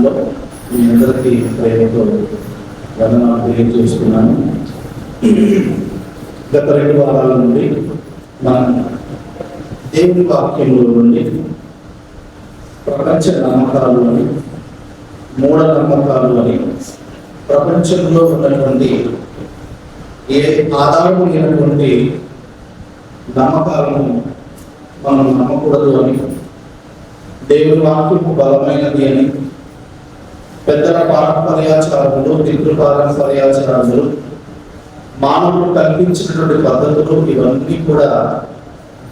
నామంలో మీ అందరికీ ప్రేమతో వందనాలు తెలియజేస్తున్నాను. గత 2 వారాల నుండి మనం దేవుని వాక్యంలో నుండి ప్రపంచ నమ్మకాలు అని, మూఢ నమ్మకాలు అని, ప్రపంచంలో ఉన్నటువంటి ఏ ఆధారము లేనటువంటి నమ్మకాలను మనం నమ్మకూడదు అని, దేవుని వాక్యము బలమైనది అని, పెద్దల పారంపర్యాచారములు, పితృపారంపర్యాచారములు, మానవులు కల్పించినటువంటి పద్ధతులు ఇవన్నీ కూడా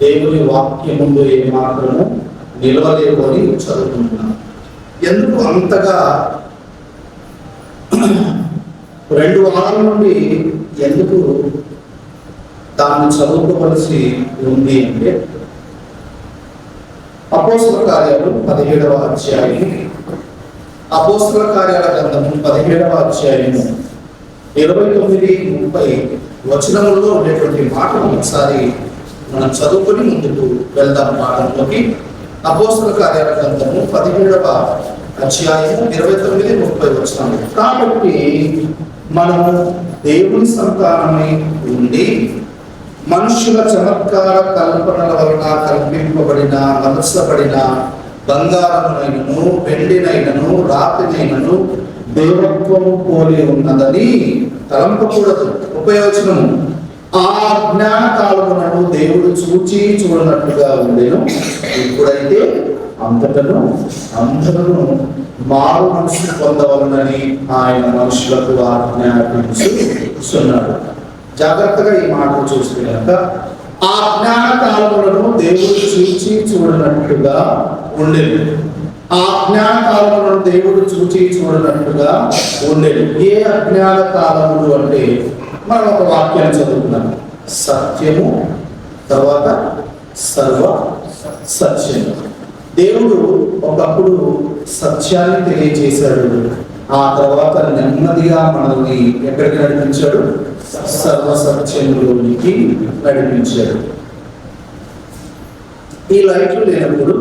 దేవుని వాక్యం ముందు ఏమాత్రము నిలవలేవు అని చదువుకుంటున్నాం. ఎందుకు అంతగా 2 వారాల నుండి ఎందుకు దాన్ని చదువుకోవలసి ఉంది అంటే, అపోస్తల కార్యాలు 17వ అధ్యాయం, అపోస్తల కార్యాల గ్రంథము 17వ అధ్యాయము 29-30 వచనములలో ఉండేటువంటి మాటలు ఒకసారి మనం చదువుకొని ముందుకు వెళ్దాం పాఠంలోకి. అపోస్తల కార్యాల గ్రంథము 17వ అధ్యాయము 29-30 వచనములు. కాబట్టి మనము దేవుని సంతానమై ఉండి మనుషుల చమత్కార కల్పనల వలన కల్పింపబడిన, మలసబడిన బంగారమునైనను, వెండినైనను, రాతినైనను దేవత్వము పోలి ఉన్నదని తలంపకూడదు. ఉపయోజనము, ఆ అజ్ఞాన కాలమునను దేవుడు చూచి చూడనట్టుగా ఉండేను. ఇప్పుడైతే అంతటను అందరూ మారు మనసు పొందవలనని ఆయన మనుషులకు ఆజ్ఞాపించుచున్నాడు. జాగ్రత్తగా ఈ మాటలు చూస్తే కనుక, ఆ అజ్ఞాన కాలములను దేవుడు చూచి చూడనట్టుగా ఉండేది. ఆ అజ్ఞాన కాలములను దేవుడు చూచి చూడనట్టుగా ఉండేది. ఏ అజ్ఞాన కాలములు అంటే, మనం ఒక వాక్యాన్ని చదువుతున్నాం. సత్యము తర్వాత సర్వ సత్యము. దేవుడు ఒకప్పుడు సత్యాన్ని తెలియజేశాడు. ఆ తర్వాత నెమ్మదిగా మనల్ని ఎక్కడికి నడిపించాడు? సర్వసత్యములోనికి నడిపించాడు. ఈ లైట్లు లేనప్పుడు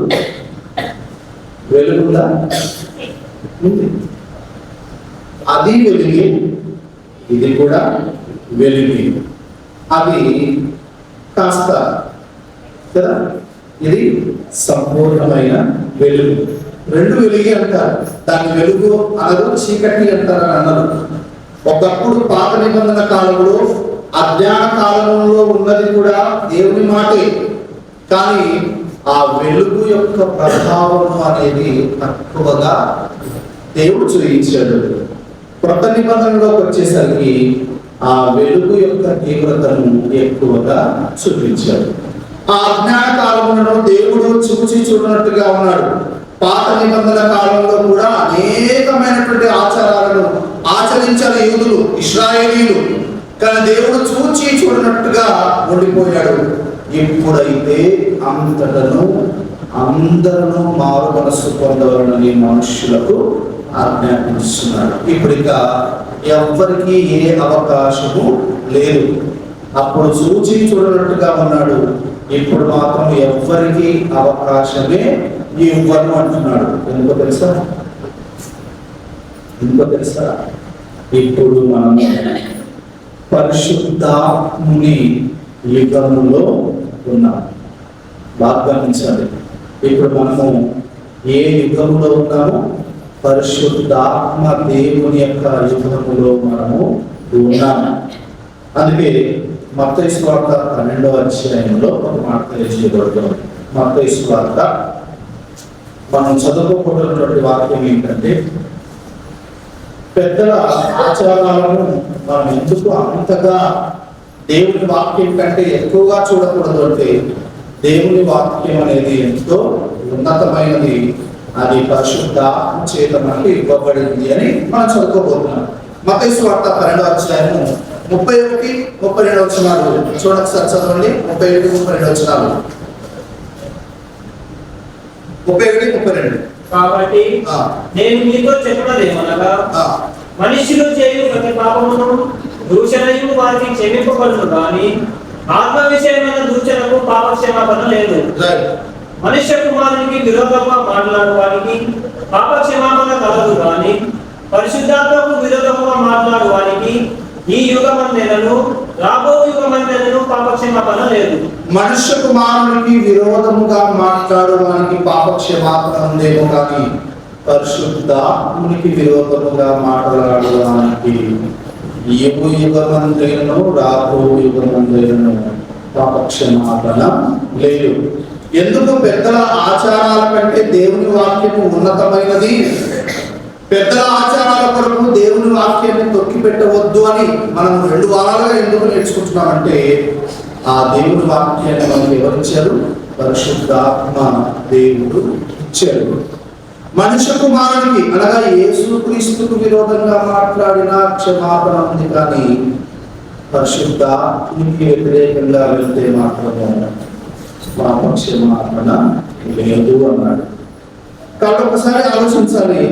వెలుగులా ఉంది. అది వెలిగి, ఇది కూడా వెలిగి. అది కాస్త కదా, ఇది సంపూర్ణమైన వెలుగు. 2 వెలిగి అంటారు. దాని వెలుగు అనరు, చీకటి అంటారని అన్నారు. ఒకప్పుడు పాత నిబంధన కాలంలో, అజ్ఞాన కాలంలో ఉన్నది కూడా దేవుని మాటే. కానీ ఆ వెలుగు యొక్క ప్రభావం అనేది తక్కువగా దేవుడు చూయించాడు. కొత్త నిబంధనలోకి వచ్చేసరికి ఆ వెలుగు యొక్క తీవ్రతను ఎక్కువగా చూపించాడు. ఆ అజ్ఞాన కాలంలో దేవుడు చూచి చూడనట్టుగా ఉన్నాడు. పాత నిబంధన కాలంలో కూడా అనేకమైనటువంటి ఆచారాలను ఆచరించారు యూదులు, ఇశ్రాయేలీయులు. కానీ దేవుడు చూచి చూడనట్టుగా ఉండిపోయాడు. ఇప్పుడైతే అంతటను అందరూ మారు మనస్సు పొందవాలని మనుషులకు ఆజ్ఞాపిస్తున్నాడు. ఇప్పుడు ఇక ఎవ్వరికి ఏ అవకాశము లేదు. అప్పుడు చూచి చూడనట్టుగా ఉన్నాడు. ఇప్పుడు మాత్రం ఎవ్వరికి అవకాశమే ఇవ్వను అంటున్నాడు. ఎందుకో తెలుసా? ఇప్పుడు మనం పరిశుద్ధాత్ముని యుగములో ఉన్నాం. బాగా గమనించాలి. ఇప్పుడు మనము ఏ యుగంలో ఉన్నాము? పరిశుద్ధాత్మ దేవుని యొక్క యుగములో మనము ఉన్నాము. అందుకే మత్తయి సువార్త 12వ అధ్యాయంలో ఒక మాట తెలియజేయబడుతుంది. మత్తయి సువార్త మనం చదువుకోబడినటువంటి వాక్యం ఏంటంటే, పెద్దల ఆచారాలను మనం ఎందుకు అంతగా దేవుని వాక్యం కంటే ఎక్కువగా చూడకూడదు అంటే, దేవుని వాక్యం అనేది ఎంతో ఉన్నతమైనది. అది పరిశుద్ధాత్మ చేత మనకి ఇవ్వబడింది అని మనం చదువుకోబోతున్నాం. మత్తయి సువార్త 12వ అధ్యాయము 31-32 వచనాలు చూడండి సార్, చదవండి. 31-32 వచనాలు. 31-32. కాబట్టి నేను మీతో చెప్పినదేమనగా, మనుషులు చేయు ప్రతి పాపమును దూషణయు వారికి క్షమింపబడును, కానీ ఆత్మ విషయమైన దూషణకు పాప క్షమాపణ లేదు. మనుష్య కుమారునికి విరోధంగా మాట్లాడు వారికి పాప క్షమాపణ కలదు కానీ పరిశుద్ధాత్మకు విరోధముగా మాట్లాడు వారికి ఈ యుగమందెనను రాబో యుగమందెనను పాప క్షమాపణ లేదు. మనుష్య కుమారునికి విరోధముగా మాట్లాడు వానికి పాప క్షమాపణ ఉందేమో కానీ పరిశుద్ధాత్మునికి విరోధముగా మాట్లాడు వానికి యుగమందైనను రాబో యుగమందైనను పాప క్షమాపణ లేదు. ఎందుకు? పెద్దల ఆచారాల కంటే దేవుని వాక్యము ఉన్నతమైనది. పెద్దల ఆచారాల కొరకు దేవుని వాక్యాన్ని తొక్కి పెట్టవద్దు అని మనం 2 వారాలుగా ఎందుకు నేర్చుకుంటున్నామంటే ఆ దేవుని వాక్యాన్ని మనకు ఎవరిచ్చారు? పరిశుద్ధాత్మ దేవుడు ఇచ్చారు. మనుష్య కుమారునికి అనగా యేసుక్రీస్తుకు విరోధంగా మాట్లాడిన క్షమాపణ ఉంది కానీ పరిశుద్ధాత్మకి వ్యతిరేకంగా వెళ్తే మాత్రమే పాప క్షమాపణ లేదు అన్నాడు. కాబట్టి ఒకసారి ఆలోచించాలి,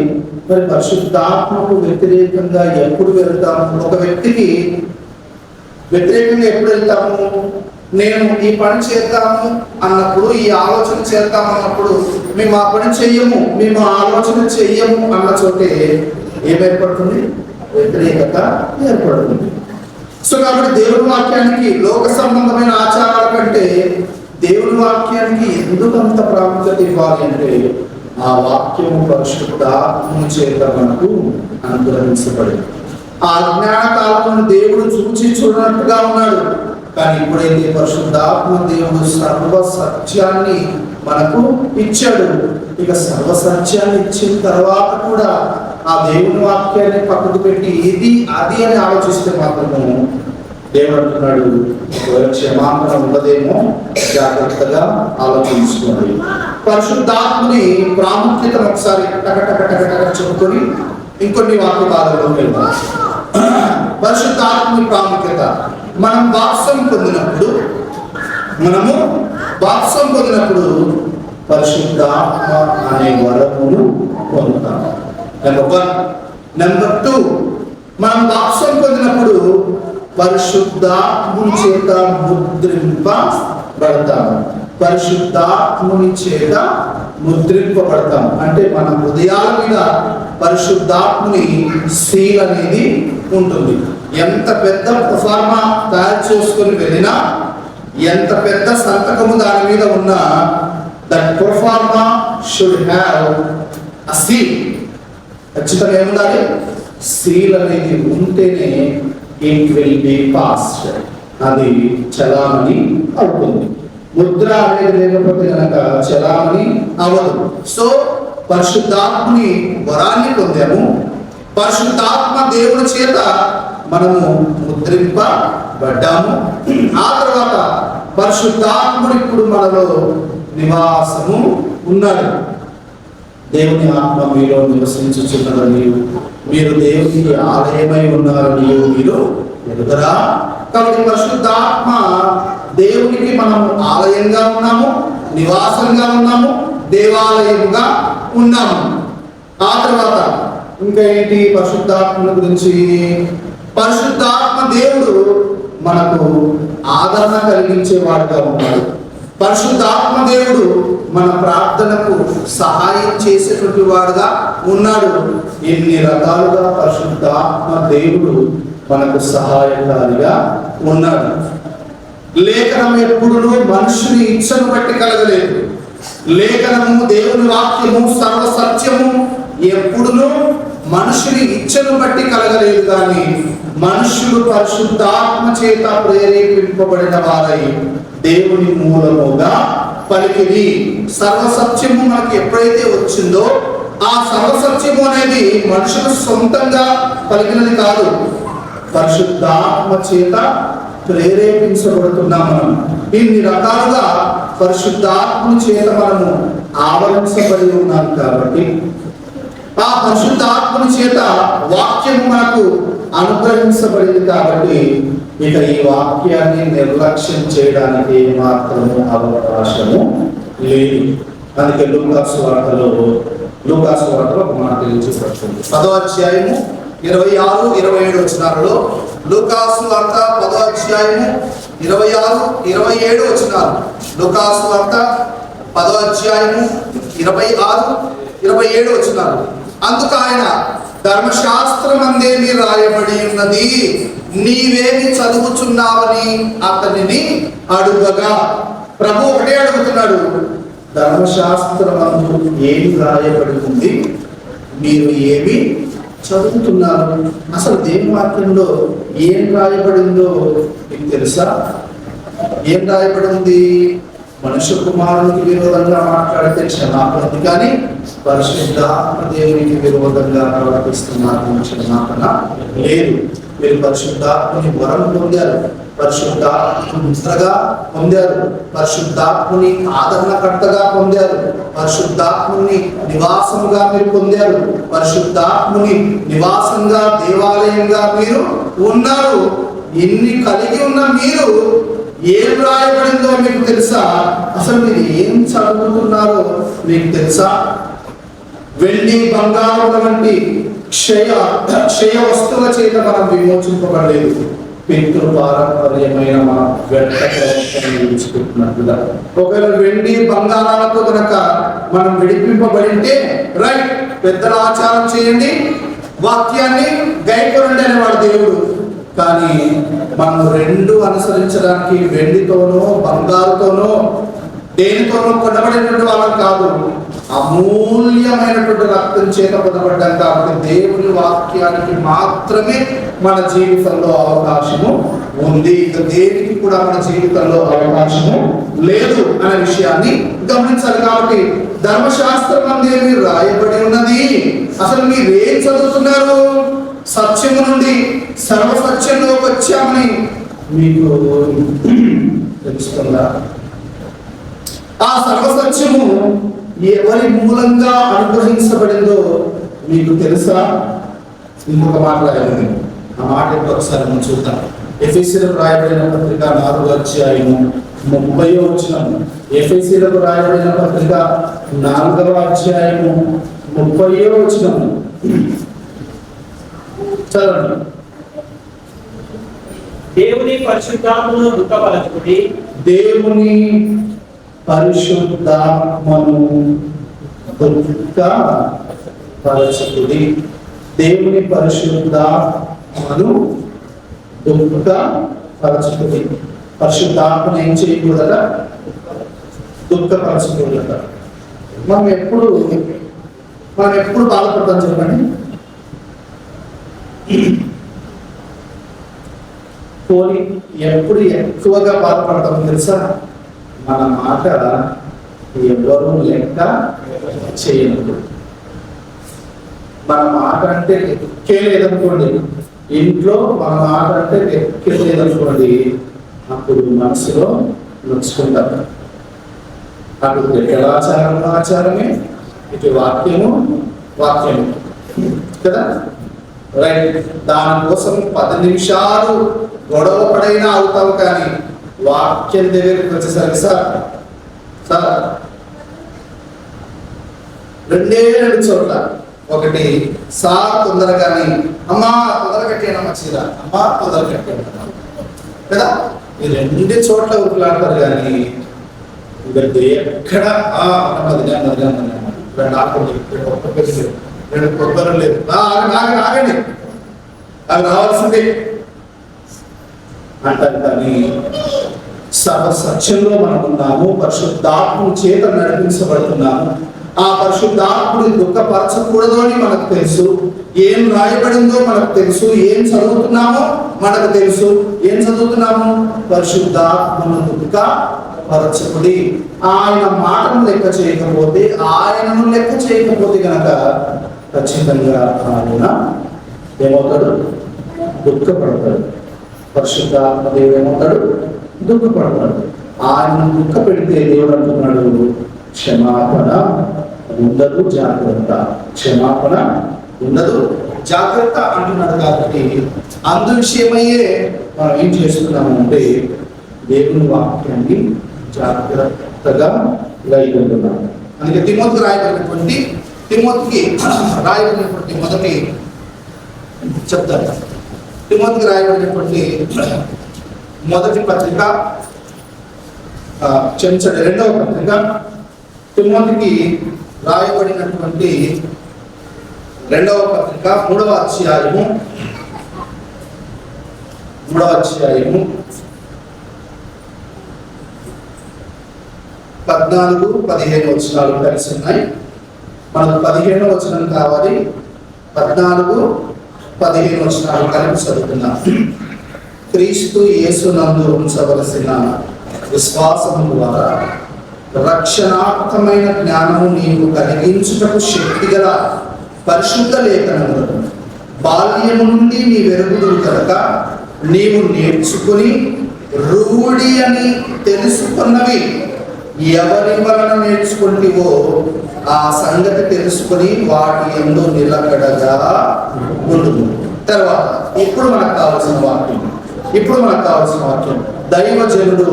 మరి పరిశుద్ధాత్మకు వ్యతిరేకంగా ఎప్పుడు వెళ్తాము? ఒక వ్యక్తికి వ్యతిరేకంగా ఎప్పుడు వెళ్తాము? నేను ఈ పని చేద్దాము అన్నప్పుడు, ఈ ఆలోచన చేద్దాం అన్నప్పుడు మేము ఆ పని చెయ్యము, మేము ఆలోచన చెయ్యము అన్న చోటే ఏమేర్పడుతుంది? వ్యతిరేకత ఏర్పడుతుంది. సో కాబట్టి దేవుని వాక్యానికి లోక సంబంధమైన ఆచారాల కంటే దేవుని వాక్యానికి ఎందుకు అంత ప్రాముఖ్యత ఇవ్వాలి అంటే ఆ వాక్యము పరిశుద్ధాత్మ చేత మనకు అనుగ్రహించబడింది. ఆ అజ్ఞాన కాలంలో దేవుడు చూచి చూడనట్టుగా ఉన్నాడు, కానీ ఇప్పుడైతే పరిశుద్ధాత్మ దేవుడు సర్వ సత్యాన్ని మనకు ఇచ్చాడు. ఇక సర్వ సత్యాన్ని ఇచ్చిన తర్వాత కూడా ఆ దేవుని వాక్యాన్ని పక్కకు పెట్టి ఇది అది అని ఆలోచిస్తే మాత్రము దేవుడు అంటున్నాడు, క్షమాపణ ఉండదేమో, జాగ్రత్తగా ఆలోచించుకోండి. పరిశుద్ధాత్మని ప్రాముఖ్యత ఒకసారి చెప్పుకొని ఇంకొన్ని వాక్యాలలో వెళ్దాం. పరిశుద్ధాత్మని ప్రాముఖ్యత, మనము బాప్సం పొందినప్పుడు పరిశుద్ధాత్మ అనే వరమును పొందుతాం. నెంబర్ 1. నెంబర్ 2, మనం బాప్సం పొందినప్పుడు పరిశుద్ధాత్ముని చేత ముద్రింపబడతాము. పరిశుద్ధాత్ముని చేత ముద్రింపబడతాం అంటే మన హృదయాల మీద పరిశుద్ధాత్ముని సీల్ అనేది ఉంటుంది. ఎంత పెద్ద ప్రొఫార్మా తయారు చేసుకొని వెళ్ళినా, ఎంత పెద్ద సంతకము దాని మీద ఉన్నా, that proforma should have a seal. ఖచ్చితంగా ఏముండాలి? సీల్ అనేది ఉంటేనే ఇట్ విల్ బి పాస్డ్, అది చలామణి అవుతుంది. ముద్ర అనేది లేకపోతే కనుక చలామణి అవ్వదు. సో పరిశుద్ధాత్మని వరాన్ని పొందాము, పరిశుద్ధాత్మ దేవుని చేత మనము ముద్రింపబడ్డాము. ఆ తర్వాత పరిశుద్ధాత్ముడు ఇప్పుడు మనలో నివాసము ఉన్నాడు. దేవుని ఆత్మ మీలో నివసించుచున్నదని, మీరు దేవునికి ఆలయమై ఉన్నారని మీరు ఎరుగరా? కాబట్టి పరిశుద్ధాత్మ దేవునికి మనము ఆలయంగా ఉన్నాము, నివాసంగా ఉన్నాము, దేవాలయంగా ఉన్నాము. ఆ తర్వాత ఇంకా ఏంటి? పరిశుద్ధాత్మ గురించి, పరిశుద్ధాత్మ దేవుడు మనకు ఆదరణ కలిగించేవాడుగా ఉన్నాడు. పరిశుద్ధాత్మ దేవుడు మన ప్రార్థనకు సహాయం చేసేటువంటి వాడుగా ఉన్నాడు. ఎన్ని రకాలుగా పరిశుద్ధాత్మ దేవుడు మనకు సహాయకారిగా ఉన్నాడు. లేఖనం ఎప్పుడునూ మనుషుని ఇచ్చను బట్టి కలగలేదు. లేఖనము, దేవుని వాక్యము, సర్వ సత్యము ఎప్పుడునూ మనుషుని ఇచ్చను బట్టి కలగలేదు, కానీ మనుషులు పరిశుద్ధాత్మ చేత ప్రేరేపింపబడిన వారై దేవుని మూలముగా పలికిది. సర్వసత్యము మనకి ఎప్పుడైతే వచ్చిందో ఆ సర్వసత్యము అనేది మనుషులు సొంతంగా పలికినది కాదు, పరిశుద్ధాత్మ చేత ప్రేరేపించబడుతున్నాం. మనం ఇన్ని రకాలుగా పరిశుద్ధాత్మ చేత మనము ఆవరించబడి ఉన్నాం. కాబట్టి ఆ పరిశుద్ధాత్మ చేత వాక్యము మనకు అనుగ్రహించబడింది. కాబట్టి ఇక ఈ వాక్యాన్ని నిర్లక్ష్యం చేయడానికి మాత్రము అవకాశము లేదు. అందుకే లూకాసు వార్తలో ఒక మాట తెలియజేస్తుంది. 10వ అధ్యాయము 26, 27 వచనాలలో, లూకాసు వార్త 10వ అధ్యాయము 26, 27 వచనాలు. లూకాసు వార్త 10వ అధ్యాయము 26, 27 వచనాలు. అందుకు ఆయన, ధర్మశాస్త్రమందేమి రాయబడి ఉన్నది, నీవేమి చదువుచున్నావని అతనిని అడుగగా, ప్రభు ఒకటే అడుగుతున్నాడు, ధర్మశాస్త్రమందు ఏమి రాయబడి ఉంది, మీరు ఏమి చదువుతున్నారు? అసలు దేవుని వాక్యంలో ఏం రాయబడిందో మీకు తెలుసా? ఏం రాయబడి ఉంది? మనుష్య కుమారునికి విరోధంగా మాట్లాడితే క్షమాపణ ఉంది, కానీ పరిశుద్ధాత్మ దేవునికి విరోధంగా ప్రవర్తిస్తున్నారు, క్షమాపణ లేదు. మీరు పరిశుద్ధాత్మని వరం పొందారు, పరిశుద్ధాత్మని మిత్రగా పొందారు, పరిశుద్ధాత్మని ఆదరణకర్తగా పొందారు, పరిశుద్ధాత్మని నివాసంగా మీరు పొందారు, పరిశుద్ధాత్మని నివాసంగా దేవాలయంగా మీరు ఉన్నారు. ఎన్ని కలిగి ఉన్న మీరు ఏం రాయబడిందో మీకు తెలుసా? అసలు మీరు ఏం చదువుతున్నారో మీకు తెలుసా? వెండి బంగారం వంటి క్షయ వస్తువుల చేత మనం విమోచింపబడలేదు, పితృ పారంపర్యమైన మన వ్యర్థకున్నట్లుగా. ఒకవేళ వెండి బంగారాలతో కనుక మనం విడిపింపబడింటే, రైట్, పెద్దల ఆచారం చేయండి, వాక్యాన్ని గైకొనండి అనేవాడు దేవుడు. కానీ మనం రెండు అనుసరించడానికి వెండితోనో బంగారుతోనో దేనితోనో కొనబడినటువంటి వాళ్ళం కాదు, అమూల్యమైనటువంటి రక్తం చేత పొందబడ్డాం. కాబట్టి దేవుని వాక్యానికి మాత్రమే మన జీవితంలో అవకాశము ఉంది, ఇక దేనికి కూడా మన జీవితంలో అవకాశము లేదు అనే విషయాన్ని గమనించాలి. కాబట్టి ధర్మశాస్త్రం అందేమి రాయబడి ఉన్నది, అసలు మీరు ఏం చదువుతున్నారు? సత్యము నుండి సర్వసత్యంలోకి వచ్చామని మీకు తెలుస్తుందా? ఆ సర్వసత్యము ఎవరి మూలంగా అనుగ్రహించబడిందో మీకు తెలుసా? ఇంకొక మాట రాయాలి, ఆ మాట ఒకసారి మనం చూద్దాం. ఎఫెసీయులకు రాయబడిన పత్రిక 4వ అధ్యాయము 30వ వచనం. ఎఫెసీయులకు రాయబడిన పత్రిక 4వ అధ్యాయము 30వ వచనం చదవండి. దేవుని పరిశుద్ధాత్మను దుఃఖపరచుకుడి, దేవుని పరిశుద్ధాత్మను దుఃఖపరచుకుడి, దేవుని పరిశుద్ధాత్మను దుఃఖపరచుకుడి. పరిశుద్ధాత్మను ఏం చేయకూడదట? దుఃఖపరచకూడదట. మనం ఎప్పుడు బాధపడతాం చెప్పండి? పోనీ ఎప్పుడు ఎక్కువగా బాధపడతాం తెలుసా? మన మాట ఎవరు లెక్క చేయను. మన మాట అంటే ఎక్కే లేదనుకోండి, ఇంట్లో మన మాట అంటే ఎక్కే లేదనుకోండి, అప్పుడు మనసులో నొచ్చుకుంటారు. అటు ఆచారమే, ఇటు వాక్యము కదా, రైట్. దానికోసం 10 నిమిషాలు గొడవ పడైనా అవుతావు, కానీ వాక్యం దగ్గరికి వచ్చేసరికి సార్ రెండే 2 చోట్ల, ఒకటి సార్ తొందరగాని, అమ్మా తొందర కట్టేనమ్మా చీర, అమ్మా తొందర కట్టాను కదా, ఈ 2 చోట్ల ఊరులాడతారు. కానీ ఎక్కడ కొబ్బరి లేదు, ఆగండి అవి రావాల్సిందే అంటారు. కానీ సత్యంలో మనం ఉన్నాము, పరిశుద్ధాత్మ చేత నడిపించబడుతున్నాము. ఆ పరిశుద్ధాత్ముని దుఃఖపరచకూడదు అని మనకు తెలుసు. ఏం రాయబడిందో మనకు తెలుసు, ఏం చదువుతున్నామో మనకు తెలుసు. ఏం చదువుతున్నాము? పరిశుద్ధాత్మను దుఃఖపరచకుడి. ఆయన మాటను లెక్క చేయకపోతే, ఆయనను లెక్క చేయకపోతే కనుక ఖచ్చితంగా ఆయన ఏమవుతాడు? దుఃఖపడతాడు. పరిశుద్ధాత్మ దేవుడు ఏమవుతాడు? దుఃఖపడతాడు. ఆయన దుఃఖ పెడితే దేవుడు అంటున్నాడు, క్షమాపణ ఉండదు, జాగ్రత్త. క్షమాపణ ఉండదు, జాగ్రత్త అంటున్నాడు. కాబట్టి అందు విషయమయ్యే మనం ఏం చేస్తున్నాము అంటే, దేవుని వాక్యాన్ని జాగ్రత్తగా రాయగలుగుతున్నాము. అందుకే తిమోతికి రాయబడినటువంటి మొదటి చెప్తాను. తిమోతికి రాయబడినటువంటి మొదటి పత్రిక, క్షమించండి, 2వ పత్రిక, తిమోతికి రాయబడినటువంటి రెండవ పత్రిక 3వ అధ్యాయము 14-15 వచనాలు కలిసి ఉన్నాయి. మనకు 15వ వచనం కావాలి. 14-15 వచనాలు కలిపి చదువుతున్నాం. క్రీస్తు యేసునందు ఉంచవలసిన విశ్వాసము ద్వారా రక్షణాత్మకమైన జ్ఞానము నీవు కలిగించుటకు శక్తిగల పరిశుద్ధ లేఖనములను బాల్యము నుండి నీ వెరుగుదురు కనుక నీవు నేర్చుకుని రూఢి అని తెలుసుకున్నవి ఎవరి వలన నేర్చుకుంటివో ఆ సంగతి తెలుసుకుని వాటి యందు నిలకడగా ఉండుము. తర్వాత ఇప్పుడు మనకు కావాల్సిన వాక్యం దైవజనుడు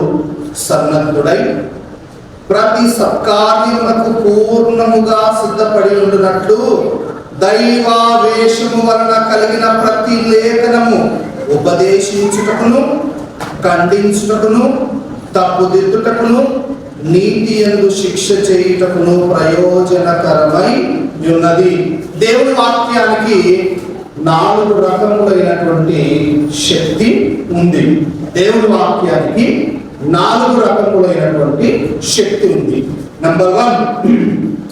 సన్నద్ధుడై ప్రతి సత్కార్యమునకు పూర్ణముగా సిద్ధపడి ఉండునట్లు దైవావేశము వలన కలిగిన ప్రతి లేఖనము ఉపదేశించుటకును, ఖండించుటకును, తప్పుదిద్దుటకును, నీతి యందు శిక్ష చేయుటకును ప్రయోజనకరమై ఉన్నది. దేవుని వాక్యానికి 4 రకములైనటువంటి శక్తి ఉంది. దేవుని వాక్యానికి 4 రకములైనటువంటి శక్తి ఉంది. నెంబర్ 1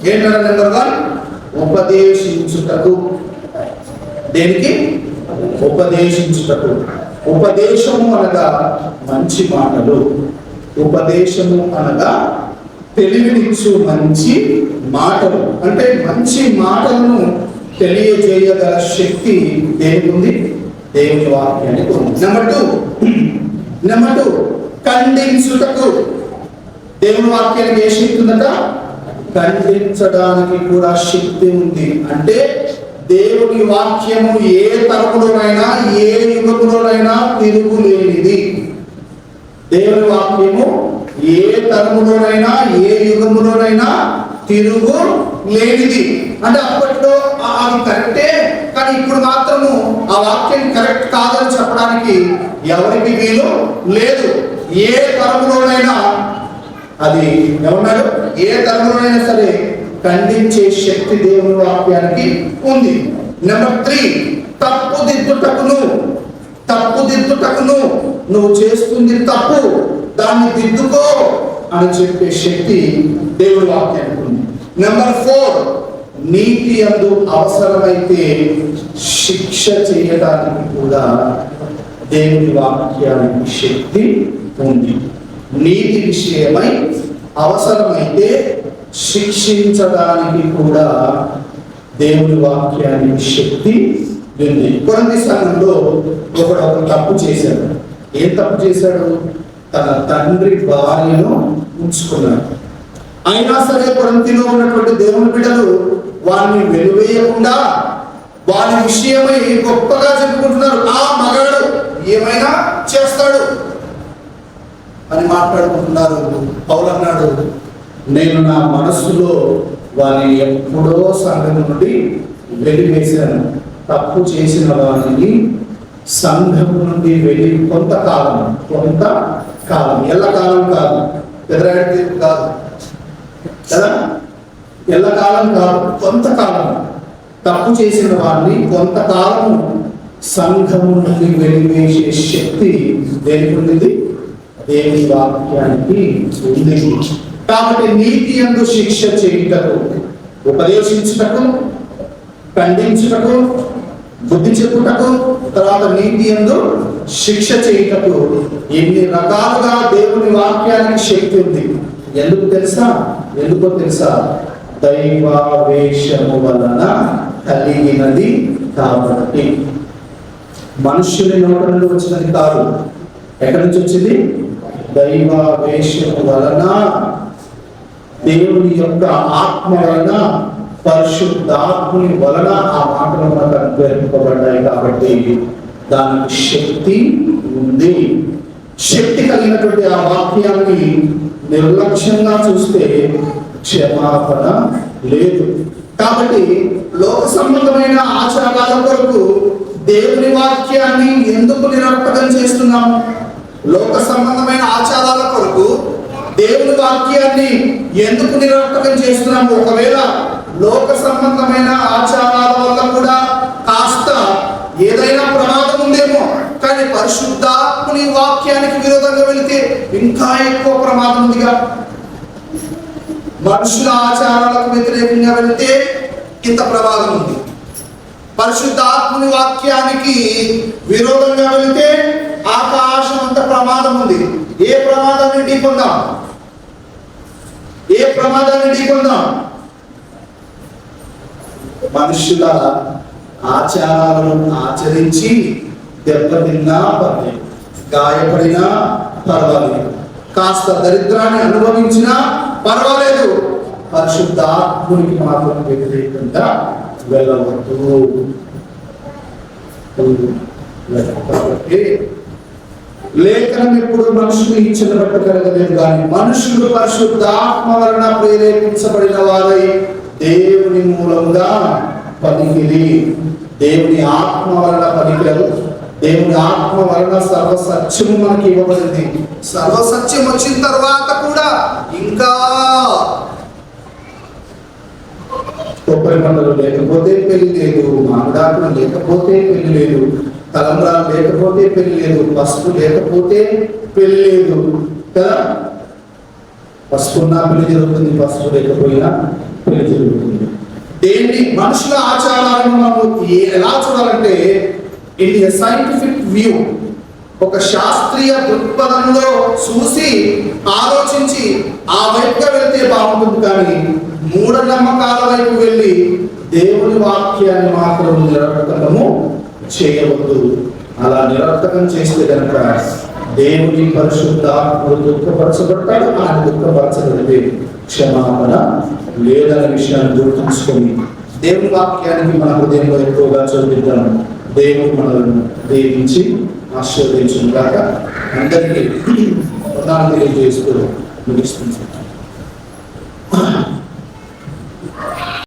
ఏంటంటే నెంబర్ 1 ఉపదేశించుటకు. దేనికి? ఉపదేశించుటకు. ఉపదేశము అనగా మంచి మాటలు. ఉపదేశము అనగా తెలివినిచ్చు మంచి మాటలు. అంటే మంచి మాటలను తెలియజేయగల శక్తి దేనికి ఉంది? దేవుని వాక్యానికి ఉంది. నెంబర్ 2 ఖండించుటకు. దేవుని వాక్యానికి ఏ శక్తి ఉందట? ఖండించడానికి కూడా శక్తి ఉంది. అంటే దేవుని వాక్యము ఏ తరములోనైనా ఏ యుగములోనైనా తిరుగులేనిది. దేవుని వాక్యము ఏ తరములోనైనా ఏ యుగములోనైనా తిరుగు లేనిది. అంటే అప్పట్లో అది కరెక్టే, కానీ ఇప్పుడు మాత్రము ఆ వాక్యం కరెక్ట్ కాదని చెప్పడానికి ఎవరికి వీలు లేదు. ఏ తరములోనైనా అది ఏమన్నాడు? ఏ తరములోనైనా సరే ఖండించే శక్తి దేవుని వాక్యానికి ఉంది. నెంబర్ 3 తప్పుదిద్దుటకును. నువ్వు చేస్తుంది తప్పు, దాన్ని దిద్దుకో అని చెప్పే శక్తి దేవుని వాక్యానికి ఉంది. నెంబర్ 4 నీతి యందు అవసరమైతే శిక్ష చేయడానికి కూడా దేవుని వాక్యానికి శక్తి ఉంది. నీతి విషయమై అవసరమైతే శిక్షించడానికి కూడా దేవుని వాక్యానికి శక్తి ఉంది. కొరింథీ సంఘంలో ఒకడు ఒక తప్పు చేశాడు. ఏం తప్పు చేశాడు? తన తండ్రి భార్యను ఉంచుకున్నాడు. అయినా సరే కొరింథీలో ఉన్నటువంటి దేవుని బిడ్డలు వారిని వెలువేయకుండా వారి విషయమై గొప్పగా చెప్పుకుంటున్నారు. ఆ మగాడు ఏమైనా చేస్తాడు అని మాట్లాడుకుంటున్నారు. పౌలు అన్నాడు, నేను నా మనస్సులో వారిని ఎప్పుడో సంఘం నుండి వెలివేశాను. తప్పు చేసిన వారిని సంఘం నుండి వెళ్ళి కొంతకాలం ఎల్లకాలం కాదు, ఎదురాడి కాదు కదా, ఎల్లకాలం కాదు, కొంతకాలం తప్పు చేసిన వారిని కొంతకాలం సంఘం నుండి వెలివేసే శక్తి దేనికి ఉంది? దేవుని వాక్యానికి ఉంది. కాబట్టి నీతి యందు శిక్ష చేయుటకు, ఉపదేశించుటకు, ఖండించుటకు, బుద్ధి చెప్పుటకు, తర్వాత నీతి యందు శిక్ష చేయుటకు ఎన్ని రకాలుగా దేవుని వాక్యానికి శక్తి ఉంది. ఎందుకో తెలుసా? దైవావేశము వలన కలిగినది కాబట్టి. మనుష్యుని నోటి నుండి వచ్చినది కాదు. ఎక్కడి నుంచి వచ్చింది? దైవావేశము వలన, దేవుని యొక్క ఆత్మ వలన, పరిశుద్ధాత్ముని వలన ఆ మాటలు మనకు అనుగ్రహింపబడ్డాయి. కాబట్టి దానికి శక్తి ఉంది. శక్తి కలిగినటువంటి ఆ వాక్యాన్ని నిర్లక్ష్యంగా చూస్తే క్షమాపణ లేదు. కాబట్టి లోక సంబంధమైన ఆచారాల కొరకు దేవుని వాక్యాన్ని ఎందుకు నిరర్థకం చేస్తున్నాము? లోక సంబంధమైన ఆచారాల కొరకు దేవుని వాక్యాన్ని ఎందుకు నిరర్థకం చేస్తున్నాము? ఒకవేళ లోక సంబంధమైన ఆచారాల వల్ల కూడా కాస్త ఏదైనా ప్రమాదం ఉందేమో, కానీ పరిశుద్ధాత్ముని వాక్యానికి విరోధంగా వెళితే ఇంకా ఎక్కువ ప్రమాదం ఉందిగా. మనుషుల ఆచారాలకు వ్యతిరేకంగా వెళితే ఇంత ప్రమాదం ఉంది. పరిశుద్ధాత్ముని వాక్యానికి విరోధంగా వెళితే ఆకాశం అంత ప్రమాదం ఉంది. ఏ ప్రమాదాన్ని ఢీకొందాం? ఏ ప్రమాదాన్ని ఢీకొందాం? మనుషుల ఆచారాలను ఆచరించి దెబ్బతిన్నా పర్లేదు, గాయపడినా పర్వాలేదు, కాస్త దరిద్రాన్ని అనుభవించినా పర్వాలేదు, పరిశుద్ధాత్మునికి మాత్రం వ్యతిరేకంగా వెళ్ళవద్దు. కాబట్టి లేఖనం ఎప్పుడు మనుషులు ఇచ్చిన పట్టగలగలేదు, కానీ మనుషులు పరిశుద్ధాత్మ వలన ప్రేరేపించబడిన వారై దేవుని మూలంగా పలికిరి. దేవుని ఆత్మ వలన పలికారు. దేవుని ఆత్మ వలన సర్వసత్యము మనకి ఇవ్వబడింది. సర్వసత్యం వచ్చిన తర్వాత కూడా ఇంకా కొబ్బరి పంటలు లేకపోతే పెళ్లి లేదు, మామిడాకులు లేకపోతే పెళ్లి లేదు, తలంబ్రాలు లేకపోతే పెళ్లి లేదు, పసుపు లేకపోతే పెళ్లి లేదు కదా. పసుపు ఉన్నా పెళ్లి జరుగుతుంది, పసుపు లేకపోయినా పెళ్లి జరుగుతుంది. దేన్ని మనుషుల ఆచారాలను మనం ఎలా చూడాలంటే ఇన్ ఏ సైంటిఫిక్ వ్యూ, ఒక శాస్త్రీయ దృక్పథంలో చూసి ఆలోచించి ఆ వైపుగా వెళ్తే బాగుంటుంది. కానీ మూఢనమ్మకాల వైపు వెళ్ళి దేవుని వాక్యాన్ని మాత్రం నిరర్థకము చేయవద్దు. అలా నిరర్థకం చేస్తే కనుక దేవుని పరిశుద్ధాత్ముడు దుఃఖపరచబడతాడు. ఆయన దుఃఖపరచబడితే క్షమాపణ లేదనే విషయాన్ని గుర్తుంచుకొని దేవుని వాక్యానికి మన హృదయంలో ఎక్కువగా చదివిద్దాం. దేవుడు మనల్ని దీవించి ఆశీర్వదించిన కాక అందరికీ ప్రధాన తెలియజేస్తూ ముగిస్తుంది.